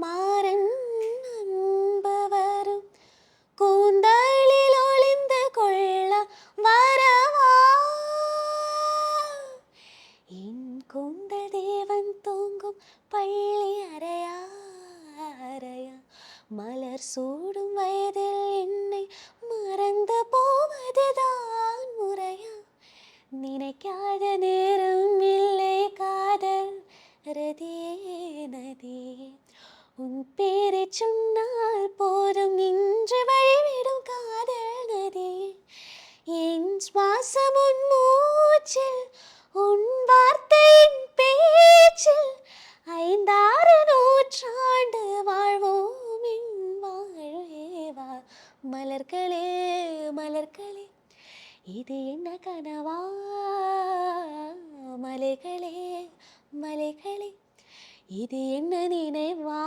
மாறன் அன்பு வரும் கூந்தலில் ஒளிந்து கொள்ள வரவா என் கூந்தல் தேவன் தூங்கும் பள்ளி அறையா அறையா மலர் சூடும் வயதில் என்னை மறந்து போவதுதான் முறையா நினைக்காத நேரம் இல்லை காதல் ரதியே நதியே உன் பேரை சொன்னால் போதும் நின்று வழிவிடும் காதல் நதியே என் சுவாசம் உன் மூச்சில் உன் வார்த்தையின் பேச்சில் 5-6 நூற்றாண்டு வாழ்வோம் என் வாழ்வேவா மலர்களே மலர்களே இது என்ன கனவா மலைகளே மலைகளே இது என்ன நினைவா